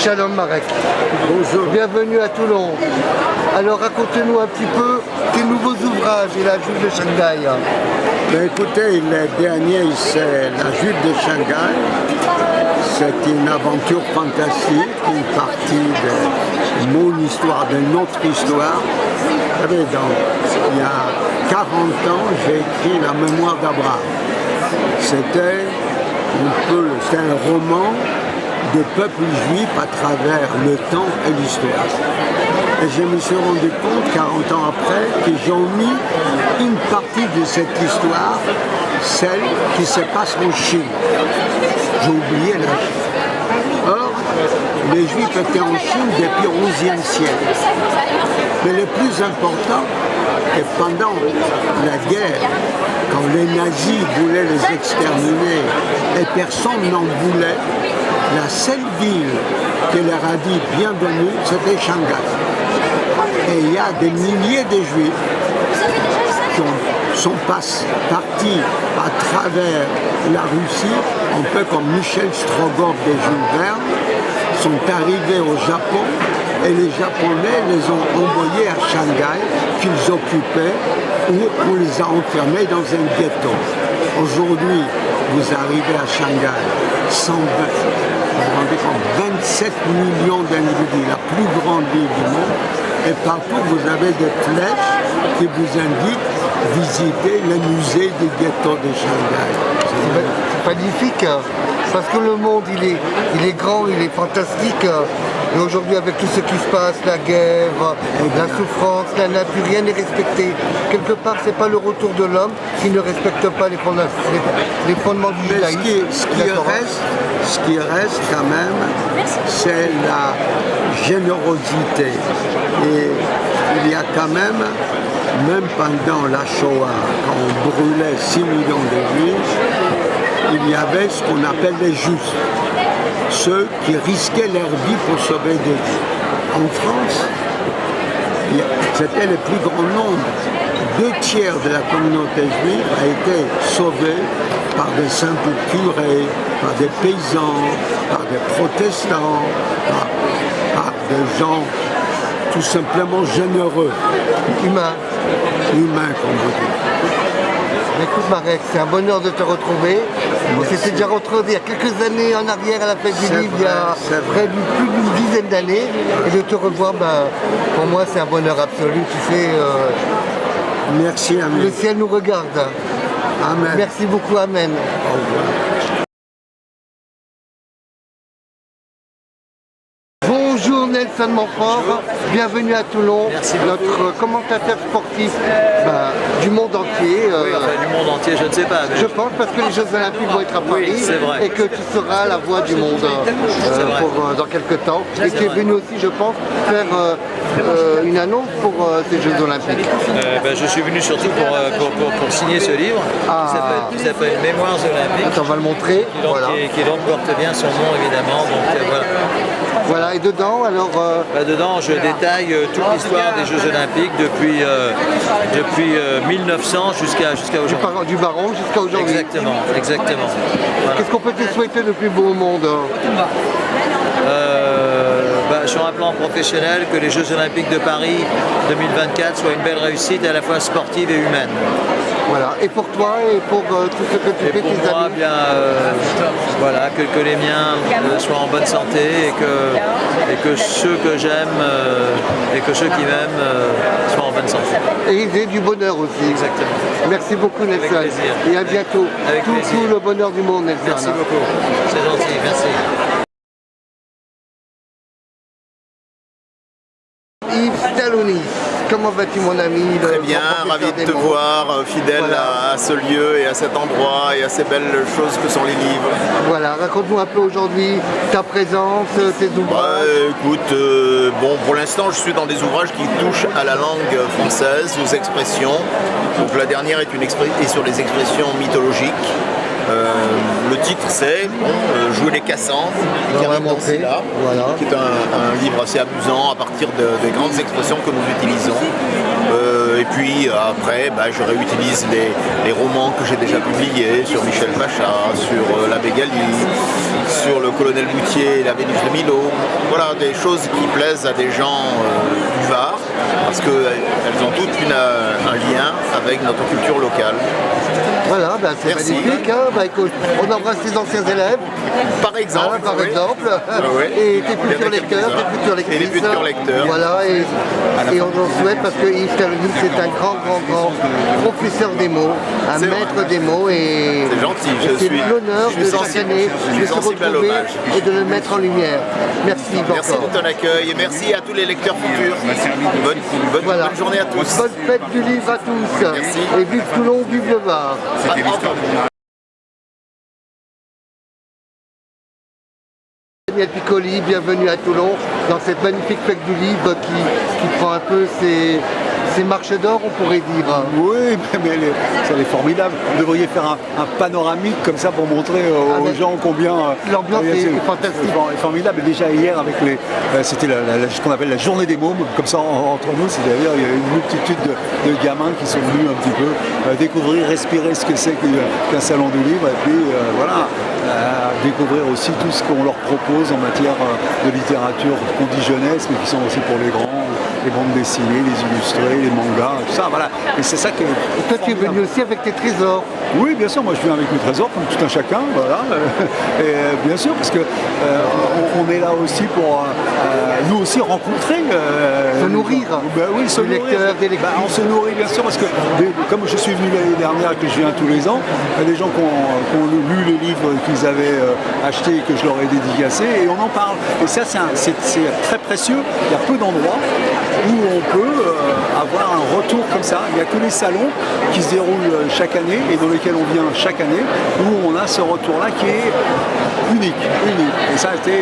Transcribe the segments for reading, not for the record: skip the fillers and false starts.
Shalom Marek. Bonjour. Bienvenue à Toulon. Alors raconte-nous un petit peu tes nouveaux ouvrages et la Juive de Shanghai. Ben, écoutez, le dernier, c'est la Juive de Shanghai. C'est une aventure fantastique, une partie de mon histoire, de notre histoire. Vous savez, il y a 40 ans, j'ai écrit La mémoire d'Abraham. C'était un roman de peuple juif à travers le temps et l'histoire. Et je me suis rendu compte, 40 ans après, que j'ai omis une partie de cette histoire, celle qui se passe en Chine. J'ai oublié la Chine. Or, les Juifs étaient en Chine depuis le XIe siècle. Mais le plus important, c'est pendant la guerre, quand les nazis voulaient les exterminer et personne n'en voulait, la seule ville qui leur a dit bienvenue, c'était Shanghai. Et il y a des milliers de Juifs qui sont partis à travers la Russie, un peu comme Michel Strogoff de Jules Verne, sont arrivés au Japon et les Japonais les ont envoyés à Shanghai, qu'ils occupaient, où on les a enfermés dans un ghetto. Aujourd'hui, vous arrivez à Shanghai, 27 millions d'individus, la plus grande ville du monde, et partout vous avez des flèches qui vous indiquent visiter le musée du ghetto de Shanghai. C'est magnifique, parce que le monde il est grand, il est fantastique. Et aujourd'hui, avec tout ce qui se passe, la guerre, la souffrance, la nature, rien n'est respecté. Quelque part, c'est pas le retour de l'homme qui ne respecte pas les fondements du judaïsme. Ce qui reste quand même, c'est la générosité. Et il y a quand même pendant la Shoah, quand on brûlait 6 millions de Juifs, il y avait ce qu'on appelle les justes. Ceux qui risquaient leur vie pour sauver des vies. En France, c'était le plus grand nombre. 2 tiers de la communauté juive a été sauvée par des simples curés, par des paysans, par des protestants, par des gens tout simplement généreux. Humain, comme vous dites. Écoute Marek, c'est un bonheur de te retrouver. On s'était déjà retrouvés il y a quelques années en arrière à la fête du livre, il y a près de plus d'une dizaine d'années. Et de te revoir, pour moi c'est un bonheur absolu. Tu sais, merci, Amen. Le ciel nous regarde. Amen. Merci beaucoup, Amen. Au revoir. Bonjour Nelson Montfort, bienvenue à Toulon, notre commentateur sportif du monde entier. Oui, enfin du monde entier, je ne sais pas. Mais je pense parce que les Jeux Olympiques vont être à Paris vrai. Et que tu seras la voix du monde dans quelques temps. Et tu es venu aussi, je pense, faire une annonce pour ces Jeux Olympiques. Je suis venu surtout pour signer ce livre qui s'appelle Mémoires olympiques. On va le montrer. Qui donc porte bien son nom évidemment. Donc, voilà. Voilà, et dedans, alors... dedans, je détaille toute l'histoire des Jeux Olympiques depuis 1900 jusqu'à aujourd'hui. Du Baron jusqu'à aujourd'hui. Exactement. Voilà. Qu'est-ce qu'on peut te souhaiter de plus beau au monde? Sur un plan professionnel, que les Jeux Olympiques de Paris 2024 soient une belle réussite à la fois sportive et humaine. Voilà, et pour toi et pour tout ce que tu fais, pour moi, que les miens soient en bonne santé et que ceux que j'aime et que ceux qui m'aiment soient en bonne santé. Et ils aient du bonheur aussi. Exactement. Merci beaucoup Nelson. Avec plaisir. Et à bientôt. Avec plaisir. Tout le bonheur du monde Nelson. Merci beaucoup. C'est gentil, merci. Yves Taloni, comment vas-tu mon ami? Très bien, ravi de te voir, fidèle à ce lieu et à cet endroit et à ces belles choses que sont les livres. Voilà, raconte-nous un peu aujourd'hui ta présence, tes ouvrages. Écoute, pour l'instant je suis dans des ouvrages qui touchent à la langue française, aux expressions. Donc la dernière est sur les expressions mythologiques. Le titre c'est Jouer les Cassandres, qui arrive dans là, qui est un livre assez amusant à partir des grandes expressions que nous utilisons. Et puis après, je réutilise les romans que j'ai déjà publiés sur Michel Pacha, sur l'abbé Gali, sur le colonel Boutier et la Vénus de Milo. Voilà, des choses qui plaisent à des gens du Var, parce qu'elles ont toutes un lien avec notre culture locale. Voilà, c'est Merci. magnifique. Hein. Écoute, on embrasse les anciens élèves. Par exemple. Par oui. exemple. oui. Et tes Il y en a futurs lecteurs, quelques-uns. tes futurs lectrices. Et les futurs lecteurs. Voilà, et on en souhaite parce que Yves Terling, c'est un grand professeur des mots, un C'est maître vrai. des mots. Et C'est gentil, c'est l'honneur je suis de chaque sensible, année je suis de se sensible à retrouver l'hommage. et de le mettre en lumière. Merci Yves Merci encore. de ton accueil et merci à tous les lecteurs futurs. Voilà. Bonne journée à tous. Bonne fête du livre à tous. Merci. Et vive Toulon, vive le Var. Daniel Piccoli, bienvenue à Toulon dans cette magnifique fête du livre qui prend un peu ses marches d'or, on pourrait dire. Oui, mais ça est formidable. Vous devriez faire un panoramique comme ça pour montrer aux gens combien l'ambiance est fantastique. C'est formidable. Et déjà hier avec c'était ce qu'on appelle la journée des mômes, comme ça entre nous, c'est-à-dire il y a une multitude de gamins qui sont venus un petit peu découvrir, respirer ce que c'est qu'un salon du livre, et puis découvrir aussi tout ce qu'on leur propose en matière de littérature qu'on dit jeunesse, mais qui sont aussi pour les grands, les bandes dessinées, les illustrés, les mangas, tout ça, voilà. Et c'est ça que. Et toi, tu es venu aussi avec tes trésors. Oui, bien sûr, moi je viens avec mes trésors, comme tout un chacun, voilà. Et bien sûr, parce que on est là aussi pour nous aussi rencontrer. Se nourrir. Oui, se nourrir. On se nourrit, bien sûr, parce que comme je suis venu l'année dernière et que je viens tous les ans, il y a des gens qui ont lu les livres qu'ils avaient achetés et que je leur ai dédicacés, et on en parle. Et ça, c'est très précieux. Il y a peu d'endroits où on peut avoir un retour comme ça. Il n'y a que les salons qui se déroulent chaque année et dans lesquels on vient chaque année, où on a ce retour-là qui est unique. Et ça a été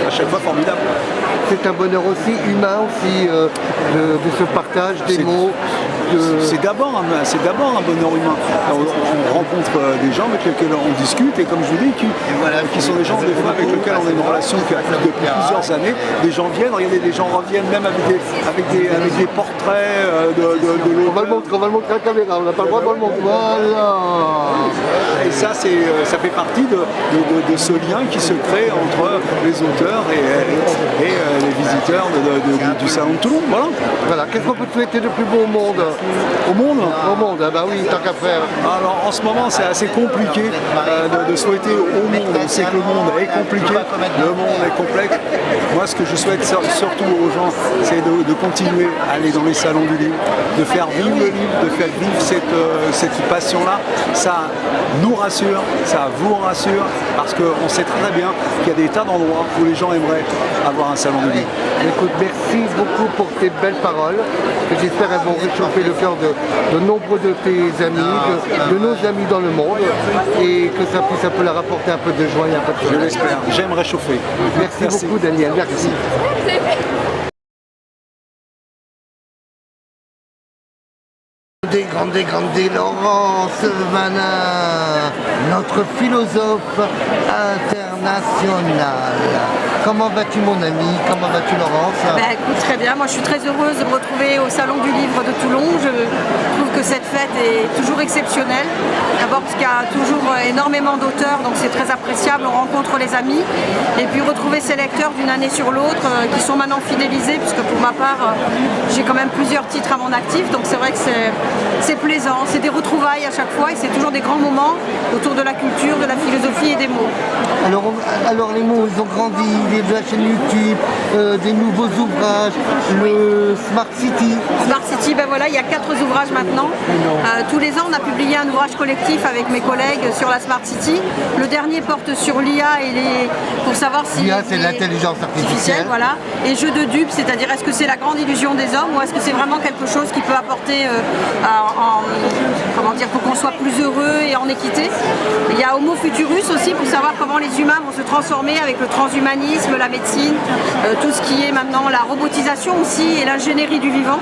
à chaque fois formidable. C'est un bonheur aussi humain aussi de ce partage des mots. C'est d'abord un bonheur humain. On rencontre des gens avec lesquels on discute, et comme je vous dis, qui sont des gens des fois avec lesquels on a une relation depuis plusieurs années. Des gens viennent, regardez, des gens reviennent même avec des portraits de On va le montrer à la caméra, on n'a pas le droit de le montrer. Voilà. Et ça, ça fait partie de ce lien qui se crée entre les auteurs et les visiteurs du Salon de Toulon. Voilà. Qu'est-ce qu'on peut te souhaiter de plus beau au monde? Au monde? Au monde, bah oui, tant qu'à faire. Alors en ce moment, c'est assez compliqué de souhaiter au monde. On sait que le monde est compliqué, le monde est complexe. Moi, ce que je souhaite surtout aux gens, c'est de continuer à aller dans les salons du livre, de faire vivre le livre, de faire vivre cette passion-là. Ça nous rassure, ça vous rassure, parce qu'on sait très bien qu'il y a des tas d'endroits où les gens aimeraient avoir un salon du livre. Écoute, merci beaucoup pour tes belles paroles, que j'espère elles vont réchauffer le cœur de nombreux de tes amis, de nos amis dans le monde, et que ça puisse un peu leur apporter un peu de joie et un peu de Je l'espère, j'aime réchauffer. Merci beaucoup Daniel, merci. Grande Laurence Vanin, notre philosophe international. Comment vas-tu mon ami? Comment vas-tu Laurence? Écoute, très bien, moi je suis très heureuse de me retrouver au Salon du Livre de Toulon. Je trouve que cette fête est toujours exceptionnelle. D'abord parce qu'il y a toujours énormément d'auteurs, donc c'est très appréciable, on rencontre les amis. Et puis retrouver ces lecteurs d'une année sur l'autre qui sont maintenant fidélisés, puisque pour ma part j'ai quand même plusieurs titres à mon actif, donc c'est vrai que c'est plaisant, c'est des retrouvailles à chaque fois et c'est toujours des grands moments autour de la culture, de la philosophie et des mots. Alors les mots, ils ont grandi, de la chaîne YouTube, des nouveaux ouvrages, le Smart City. Smart City, voilà, il y a 4 ouvrages maintenant. Tous les ans, on a publié un ouvrage collectif avec mes collègues sur la Smart City. Le dernier porte sur l'IA pour savoir si l'IA, c'est l'intelligence artificielle. Voilà. Et jeu de dupes, c'est-à-dire est-ce que c'est la grande illusion des hommes ou est-ce que c'est vraiment quelque chose qui peut apporter pour qu'on soit plus heureux et en équité. Il y a Homo Futurus aussi pour savoir comment les humains vont se transformer avec le transhumanisme, la médecine, tout ce qui est maintenant la robotisation aussi et l'ingénierie du vivant.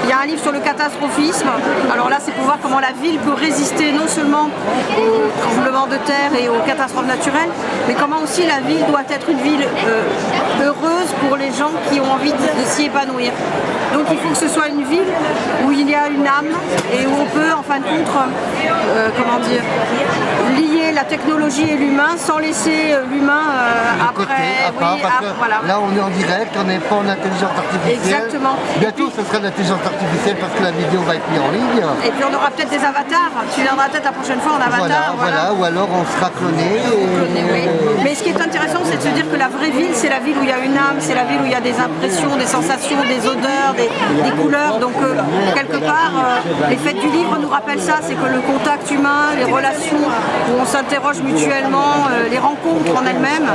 Il y a un livre sur le catastrophisme. Alors là, c'est pour voir comment la ville peut résister non seulement seulement aux tremblements de terre et aux catastrophes naturelles, mais comment aussi la ville doit être une ville heureuse pour les gens qui ont envie de s'y épanouir. Donc il faut que ce soit une ville où il y a une âme et où on peut en fin de compte, lier la technologie et l'humain sans laisser l'humain après. Voilà. Là on est en direct, on n'est pas en intelligence artificielle. Exactement. Bientôt ce sera de l'intelligence artificielle parce que la vidéo va être mise en ligne. Et puis on aura peut-être des avatars. Tu viendras peut-être la prochaine fois en avatar. Voilà. Ou alors on sera cloné. Oui. Mais ce qui est intéressant, c'est de se dire que la vraie ville, c'est la ville où il y a une âme, c'est la ville où il y a des impressions, des sensations, des odeurs, des couleurs. Donc quelque part, les fêtes du livre nous rappellent ça, c'est que le contact humain, les relations où on s'interroge mutuellement, les rencontres en elles-mêmes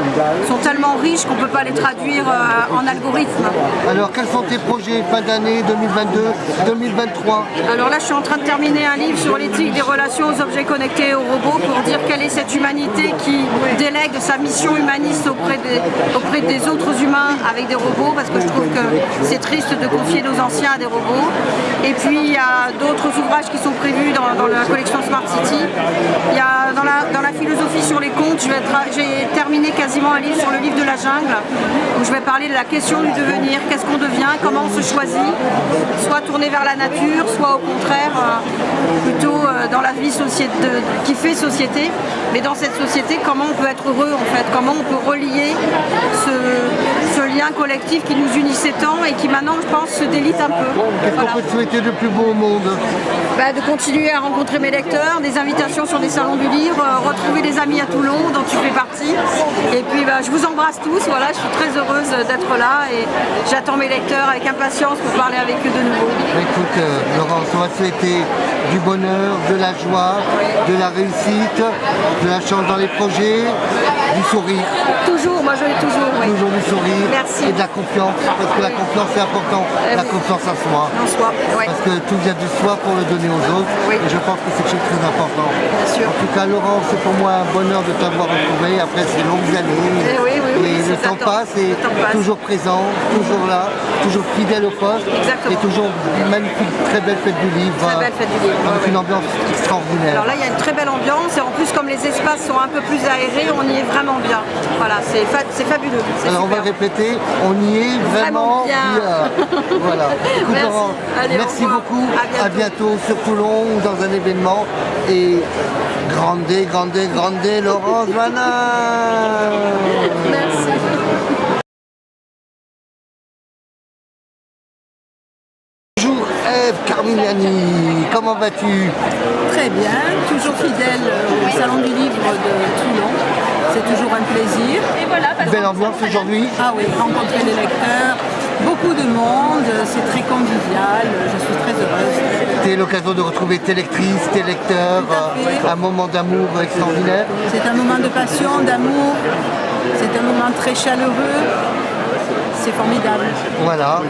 sont tellement riches qu'on ne peut pas les traduire en algorithme. Alors quels sont tes projets fin d'année 2022, 2023? Alors là, je suis en train de terminer un livre sur l'éthique des relations aux objets connectés et aux robots pour dire quelle est cette humanité qui délègue sa mission humaniste auprès des autres humains avec des robots, parce que je trouve que c'est triste de confier nos anciens à des robots. Et puis il y a d'autres ouvrages qui sont prévus dans la collection Smart City. Il y a dans la philosophie sur les contes, j'ai terminé quasiment un livre sur le livre de la jungle, où je vais parler de la question du devenir, qu'est-ce qu'on devient, comment on se choisit, soit tourné vers la nature, soit au contraire plutôt dans la vie qui fait société. Mais dans cette société, comment on peut être heureux en fait, comment on peut relier ce lien collectif qui nous unissait tant et qui maintenant, je pense, se délite un peu. Qu'est-ce qu'on peut te souhaiter de plus beau au monde? De continuer à rencontrer mes lecteurs, des invitations sur des salons du livre, retrouver des amis à Toulon dont tu fais partie. Et puis je vous embrasse tous, voilà, je suis très heureuse d'être là et j'attends mes lecteurs avec impatience pour parler avec eux de nouveau. Écoute Laurence, on va te souhaiter du bonheur, de la joie, de la réussite, de la chance dans les projets, du sourire. Toujours, moi je l'ai toujours. Oui. Toujours du sourire. Merci. Et de la confiance, parce que la confiance c'est important, la confiance en soi. En soi, oui. Parce que tout vient de soi pour le donner aux autres. Oui. Et je pense que c'est quelque chose de très important. Bien sûr. En tout cas Laurence, c'est pour moi un bonheur de t'avoir retrouvé après ces longues années. Oui, et le temps passe et toujours présent, toujours là, toujours fidèle au poste. Exactement. Et toujours une magnifique, très belle fête du livre. Très belle fête du livre. Avec une ambiance extraordinaire. Alors là, il y a une très belle ambiance et en plus, comme les espaces sont un peu plus aérés, on y est vraiment bien. Voilà, c'est fabuleux. Alors on va répéter, on y est vraiment bien. Voilà. Écoute, Merci. Laurent, Allez, merci beaucoup. À bientôt sur Toulon ou dans un événement. Et grande, Laurence Vannin. Merci. Bonjour Ève Carmignani, comment vas-tu? Très bien, toujours fidèle au Salon du Livre de Toulon. C'est toujours un plaisir. Et voilà, belle ambiance aujourd'hui? Ah oui, rencontrer les lecteurs, beaucoup de monde, c'est très convivial, je suis très heureuse. C'était l'occasion de retrouver tes lectrices, tes lecteurs, un moment d'amour extraordinaire. C'est un moment de passion, d'amour, c'est un moment très chaleureux. C'est formidable. Voilà.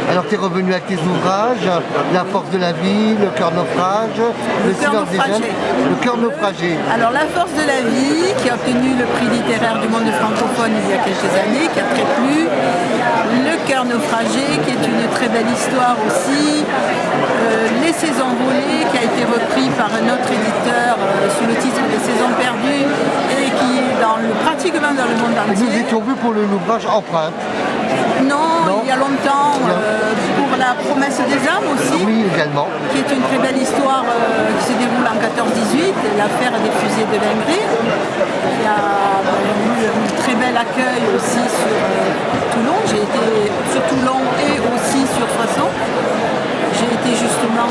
Alors tu es revenu avec tes ouvrages, La force de la vie, Le cœur naufrage, Le silence des jeunes, Le cœur naufragé. Alors La force de la vie, qui a obtenu le prix littéraire du monde francophone il y a quelques années, qui a très plu. Le cœur naufragé, qui est une très belle histoire aussi. Les saisons volées, qui a été repris par un autre éditeur sous le titre Les saisons perdues et qui est pratiquement dans le monde entier. Nous étions vus pour l'ouvrage Empreinte. Non, il y a longtemps, pour La promesse des âmes aussi, oui, également. Qui est une très belle histoire qui se déroule en 14-18, l'affaire des fusées de l'Hongrie. Il y a eu un très bel accueil aussi sur Toulon. J'ai été sur Toulon et aussi sur Soissons. J'ai été justement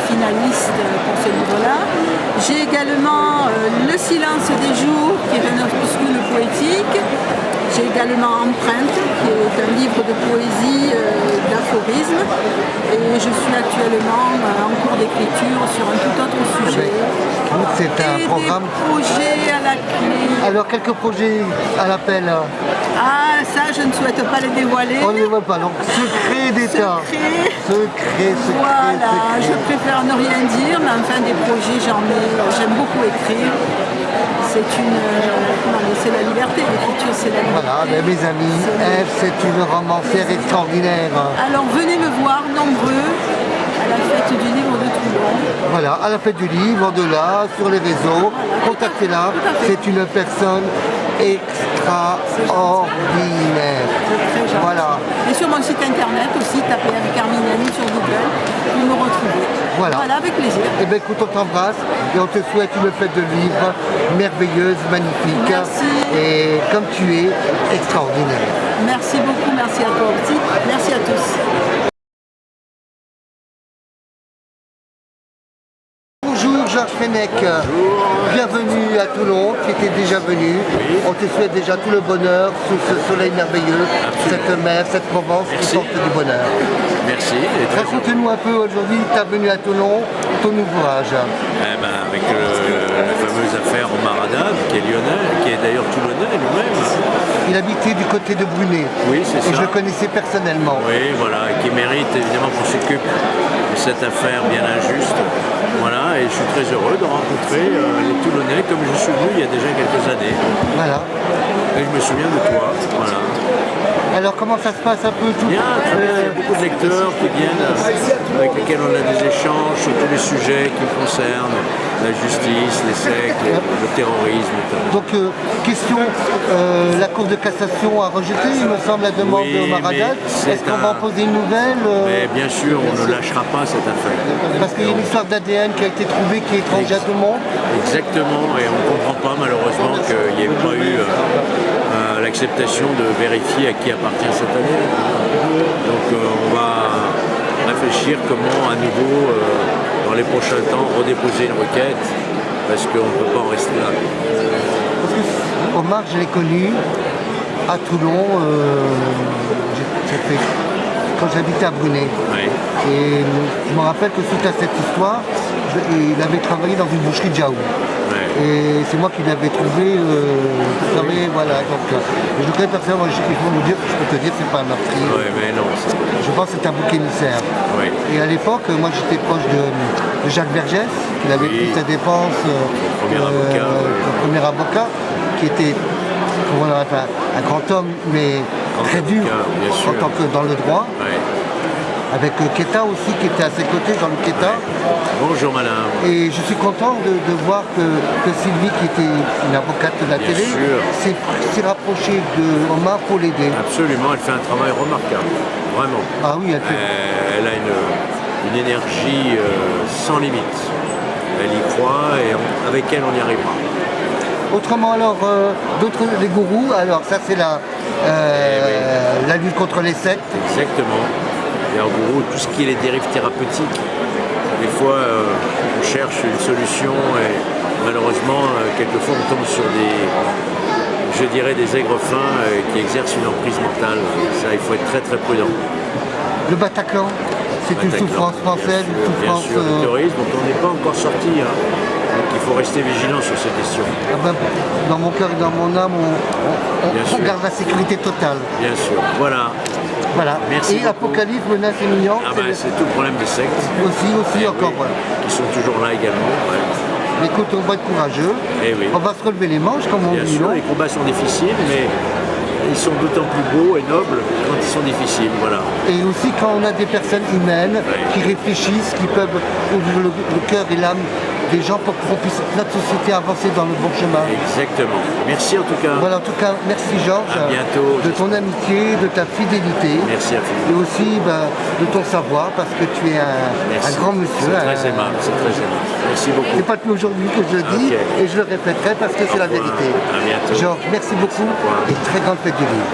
finaliste pour ce livre-là. J'ai également Le silence des jours, qui est un opuscule poétique. J'ai également Empreinte, qui est un livre de poésie, d'aphorisme. Et je suis actuellement en cours d'écriture sur un tout autre sujet. C'est un programme. Des projets à la clé. Alors quelques projets à l'appel. Ah, ça, je ne souhaite pas les dévoiler. On ne les voit pas, donc secret d'État. Secret. Voilà, je préfère ne rien dire, mais enfin des projets, j'aime beaucoup écrire. C'est la liberté, l'écriture c'est la liberté. Voilà, ben, mes amis, Ève, c'est une romancière extraordinaire. Alors venez me voir nombreux à la fête du livre de Toulon. Voilà, à la fête du livre, au-delà, sur les réseaux, contactez-la. C'est une personne extraordinaire. Très gentil. Voilà. Et sur mon site internet aussi, tapez avec Carminani sur Google, vous me retrouvez. Voilà. Avec plaisir. Eh bien écoute, on t'embrasse et on te souhaite une fête de livres merveilleuse, magnifique. Merci. Et comme tu es, extraordinaire. Merci beaucoup, merci à toi aussi. Merci à tous. Bonjour Georges Fenech, bienvenue à Toulon, tu étais déjà venu. On te souhaite déjà tout le bonheur sous ce soleil merveilleux, cette mer, cette Provence qui porte du bonheur. Merci. Et très Raconte-nous un peu aujourd'hui, tu es venu à Toulon, ton ouvrage. avec la fameuse affaire Omar Haddad, qui est lyonnais, qui est d'ailleurs toulonnais lui-même. Il habitait du côté de Brunet. Oui, c'est ça. Et je le connaissais personnellement. Oui, voilà, qui mérite évidemment qu'on s'occupe de cette affaire bien injuste. Voilà, et je suis très heureux de rencontrer les Toulonnais comme je suis venu il y a déjà quelques années. Voilà. Et je me souviens de toi. Voilà. Alors comment ça se passe un peu tout Bien, très bien. Il y a beaucoup de lecteurs qui viennent, avec lesquels on a des échanges sur tous les sujets qui me concernent, la justice, les sectes, le terrorisme, notamment. Donc, question, la Cour de cassation a rejeté, il me semble, la demande Oui, de Omar Haddad. mais Est-ce qu'on va en poser une nouvelle Mais bien sûr, on ne lâchera pas cette affaire. Parce qu'il y a une histoire d'ADN qui a été trouvée qui est étrangère à tout le monde. Exactement, et on ne comprend pas malheureusement qu'il n'y ait pas eu l'acceptation de vérifier à qui appartient cette ADN. Donc on va réfléchir comment à nouveau, dans les prochains temps, redéposer une requête, parce qu'on ne peut pas en rester là. Parce que Omar, je l'ai connu à Toulon, quand j'habitais à Brunet. Oui. Et je me rappelle que suite à cette histoire, il avait travaillé dans une boucherie de Jaou. Ouais. Et c'est moi qui l'avais trouvé, voilà. Donc, je le connais personnellement, je peux te dire, c'est pas un meurtrier. Oui, mais non. Je pense que c'est un bouc émissaire. Oui. Et à l'époque, moi j'étais proche de Jacques Vergès, qui avait pris sa dépense, le premier avocat, qui était comment on appelle, un grand homme, mais très dur en tant que dans le droit. Ouais. Avec Keta aussi qui était à ses côtés, Jean-Luc Keta. Bonjour madame. Et je suis content de voir que Sylvie, qui était une avocate de la Bien télé, sûr. s'est rapprochée de Omar pour l'aider. Absolument, elle fait un travail remarquable, vraiment. Ah oui, elle fait. Elle a une énergie sans limite. Elle y croit et avec elle on y arrivera. Autrement alors, d'autres des gourous, alors ça c'est la lutte contre les sectes. Exactement. Et en gros, tout ce qui est les dérives thérapeutiques, des fois on cherche une solution et malheureusement, quelquefois on tombe sur des aigres fins qui exercent une emprise mentale. Ça, il faut être très très prudent. Le Bataclan, c'est une souffrance française, une Bien souffrance. sûr, le terrorisme dont on n'est pas encore sorti. Donc il faut rester vigilant sur ces questions. Dans mon cœur et dans mon âme, on garde la sécurité totale. Bien sûr. Voilà. Voilà. Merci Et beaucoup. Apocalypse, menace imminente, C'est tout le problème des sectes. aussi encore. Oui, Voilà. qui sont toujours là également. Ouais. Mais écoute, on va être courageux. Eh oui. On va se relever les manches, comme on Bien dit. sûr, non les combats sont difficiles, mais ils sont d'autant plus beaux et nobles quand ils sont difficiles. Voilà. Et aussi quand on a des personnes humaines qui réfléchissent, qui peuvent ouvrir le cœur et l'âme des gens pour qu'on puisse notre société avancer dans le bon chemin. Exactement. Merci en tout cas. Voilà, en tout cas, merci Georges À bientôt. de ton amitié, de ta fidélité. Merci à vous. Et aussi de ton savoir, parce que tu es un grand monsieur. C'est très aimable, c'est très aimable. Merci beaucoup. C'est pas que aujourd'hui que je le dis, Ok. et je le répéterai parce que c'est la vérité. À bientôt. Georges, merci beaucoup et très grande fête du livre.